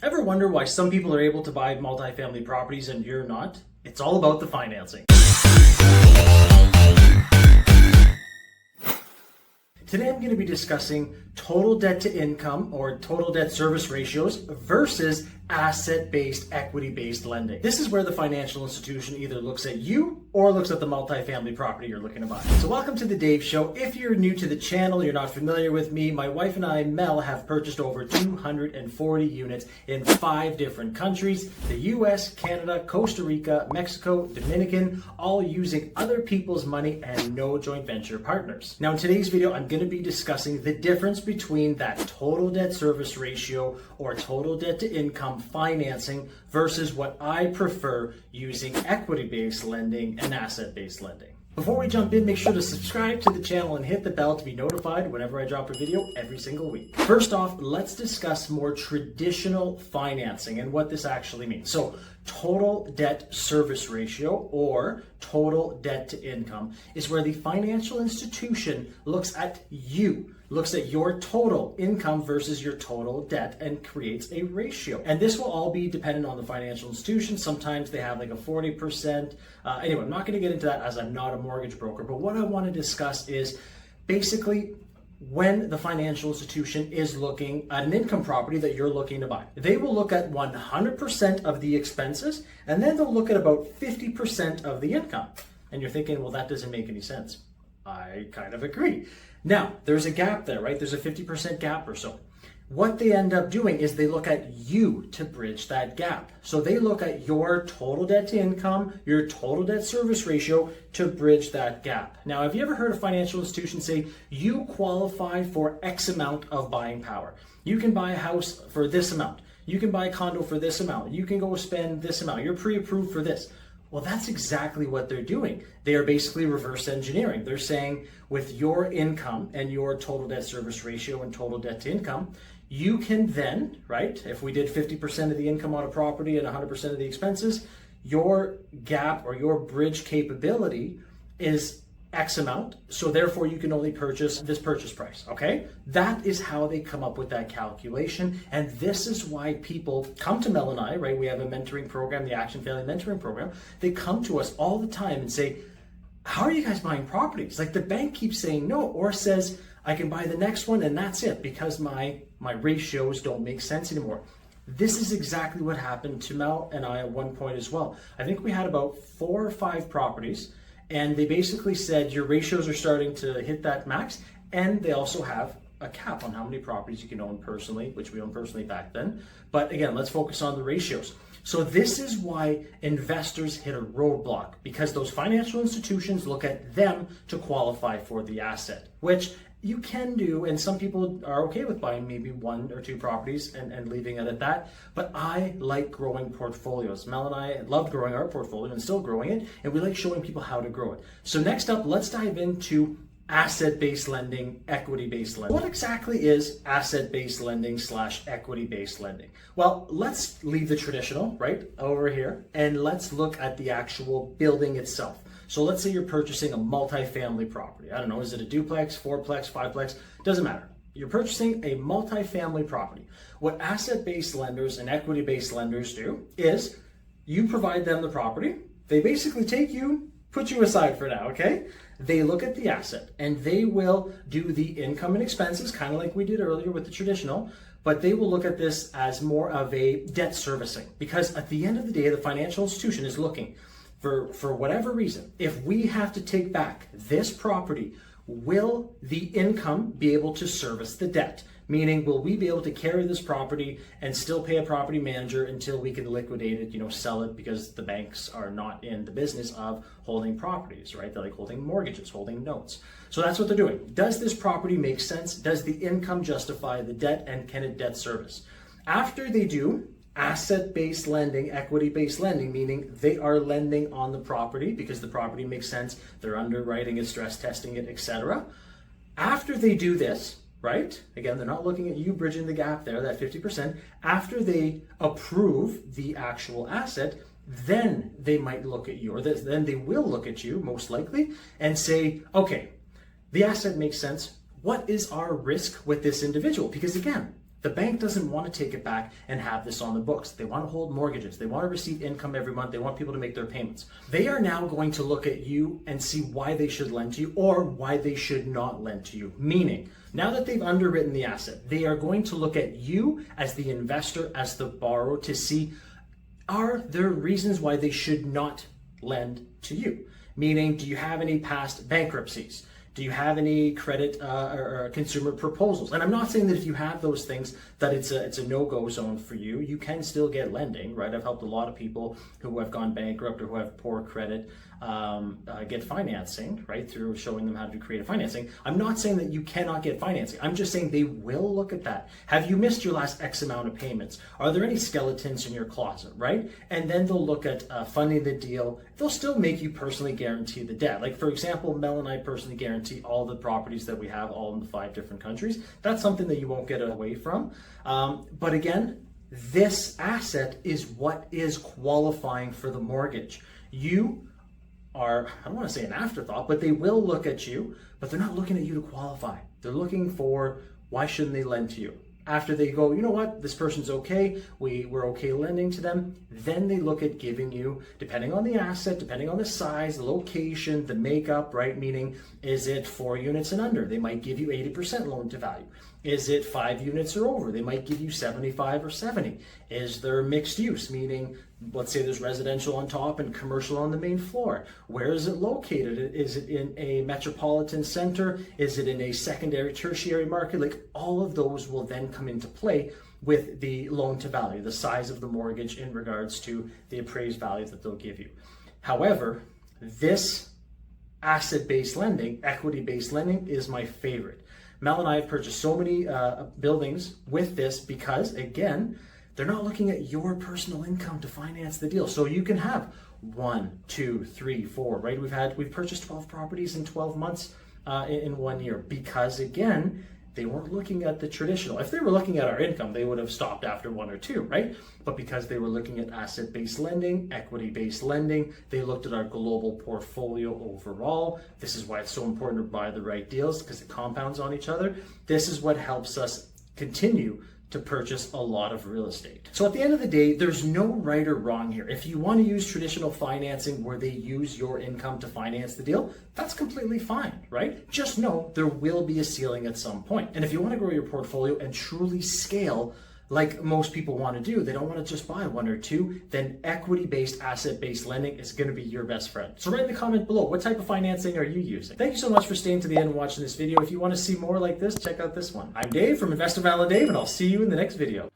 Ever wonder why some people are able to buy multifamily properties and you're not? It's all about the financing. Today I'm going to be discussing total debt to income or total debt service ratios versus asset-based, equity-based lending. This is where the financial institution either looks at you or looks at the multifamily property you're looking to buy. So welcome to the Dave Show. If you're new to the channel, you're not familiar with me, my wife and I, Mel, have purchased over 240 units in 5 different countries, the US, Canada, Costa Rica, Mexico, Dominican, all using other people's money and no joint venture partners. Now in today's video, I'm going to be discussing the difference between that total debt service ratio or total debt to income financing versus what I prefer using equity-based lending and asset-based lending. Before we jump in, make sure to subscribe to the channel and hit the bell to be notified whenever I drop a video every single week. First off, let's discuss more traditional financing and what this actually means. So total debt service ratio or total debt to income is where the financial institution looks at you, looks at your total income versus your total debt and creates a ratio. And this will all be dependent on the financial institution. Sometimes they have like a 40%. Anyway, I'm not going to get into that as I'm not a mortgage broker, but what I want to discuss is basically when the financial institution is looking at an income property that you're looking to buy. They will look at 100% of the expenses and then they'll look at about 50% of the income. And you're thinking, well, that doesn't make any sense. I kind of agree. Now, there's a gap there, right? There's a 50% gap or so. What they end up doing is they look at you to bridge that gap. So they look at your total debt to income, your total debt service ratio to bridge that gap. Now, have you ever heard a financial institution say, you qualify for X amount of buying power? You can buy a house for this amount. You can buy a condo for this amount. You can go spend this amount. You're pre-approved for this. Well, that's exactly what they're doing. They are basically reverse engineering. They're saying with your income and your total debt service ratio and total debt to income, you can then, right, if we did 50% of the income on a property and 100% of the expenses, your gap or your bridge capability is X amount. So therefore you can only purchase this purchase price, okay? That is how they come up with that calculation. And this is why people come to Mel and I, right? We have a mentoring program, the Action Family Mentoring Program. They come to us all the time and say, how are you guys buying properties? Like the bank keeps saying no, or says, I can buy the next one and that's it because my ratios don't make sense anymore. This is exactly what happened to Mel and I at one point as well. I think we had about 4 or 5 properties and they basically said your ratios are starting to hit that max, and they also have a cap on how many properties you can own personally, which we owned personally back then. But again, let's focus on the ratios. So this is why investors hit a roadblock, because those financial institutions look at them to qualify for the asset, which you can do, and some people are okay with buying maybe 1 or 2 properties and leaving it at that. But I like growing portfolios. Mel and I loved growing our portfolio and still growing it, and we like showing people how to grow it. So next up, let's dive into asset-based lending, equity-based lending. What exactly is asset-based lending / equity-based lending? Well, let's leave the traditional, right, over here, and let's look at the actual building itself. So let's say you're purchasing a multifamily property. I don't know, is it a duplex, 4-plex, 5-plex? Doesn't matter. You're purchasing a multifamily property. What asset-based lenders and equity-based lenders do is you provide them the property. They basically take you, put you aside for now, okay? They look at the asset and they will do the income and expenses, kind of like we did earlier with the traditional, but they will look at this as more of a debt servicing, because at the end of the day, the financial institution is looking for whatever reason, if we have to take back this property, will the income be able to service the debt? Meaning, will we be able to carry this property and still pay a property manager until we can liquidate it, sell it, because the banks are not in the business of holding properties, right? They're like holding mortgages, holding notes. So that's what they're doing. Does this property make sense? Does the income justify the debt, and can it debt service? After they do asset-based lending, equity-based lending, meaning they are lending on the property because the property makes sense, they're underwriting it, stress testing it, etc. After they do this, right? Again, they're not looking at you bridging the gap there, that 50%. After they approve the actual asset, then they might look at you, or then they will look at you, most likely, and say, okay, the asset makes sense. What is our risk with this individual? Because again, The bank doesn't want to take it back and have this on the books. They want to hold mortgages. They want to receive income every month. They want people to make their payments. They are now going to look at you and see why they should lend to you or why they should not lend to you. Meaning, now that they've underwritten the asset, they are going to look at you as the investor, as the borrower, to see, are there reasons why they should not lend to you? Meaning, do you have any past bankruptcies? Do you have any credit or consumer proposals? And I'm not saying that if you have those things that it's a no-go zone for you. You can still get lending, right? I've helped a lot of people who have gone bankrupt or who have poor credit get financing, right? Through showing them how to do creative financing. I'm not saying that you cannot get financing. I'm just saying they will look at that. Have you missed your last X amount of payments? Are there any skeletons in your closet, right? And then they'll look at funding the deal. They'll still make you personally guarantee the debt. Like, for example, Mel and I personally guarantee all the properties that we have, all in the 5 different countries. That's something that you won't get away from. But again, this asset is what is qualifying for the mortgage. You are, I don't want to say an afterthought, but they will look at you, but they're not looking at you to qualify. They're looking for, why shouldn't they lend to you? After they go, you know what, this person's okay, we're okay lending to them, then they look at giving you, depending on the asset, depending on the size, the location, the makeup, right? Meaning, is it 4 units and under? They might give you 80% loan to value. Is it 5 units or over? They might give you 75 or 70. Is there mixed use? Meaning, let's say there's residential on top and commercial on the main floor. Where is it located? Is it in a metropolitan center? Is it in a secondary, tertiary market? Like, all of those will then come into play with the loan to value, the size of the mortgage in regards to the appraised value that they'll give you. However, this asset-based lending, equity-based lending, is my favorite. Mel and I have purchased so many buildings with this because, again, they're not looking at your personal income to finance the deal. So you can have 1, 2, 3, 4, right? We've purchased 12 properties in 12 months in 1 year because, again, they weren't looking at the traditional. If they were looking at our income, they would have stopped after 1 or 2, right? But because they were looking at asset-based lending, equity-based lending, they looked at our global portfolio overall. This is why it's so important to buy the right deals, because it compounds on each other. This is what helps us continue to purchase a lot of real estate. So at the end of the day, there's no right or wrong here. If you want to use traditional financing where they use your income to finance the deal, that's completely fine, right? Just know there will be a ceiling at some point. And if you want to grow your portfolio and truly scale like most people want to do, they don't want to just buy 1 or 2, then equity-based, asset-based lending is going to be your best friend. So write in the comment below, what type of financing are you using? Thank you so much for staying to the end and watching this video. If you want to see more like this, check out this one. I'm Dave from Investor Val and Dave, and I'll see you in the next video.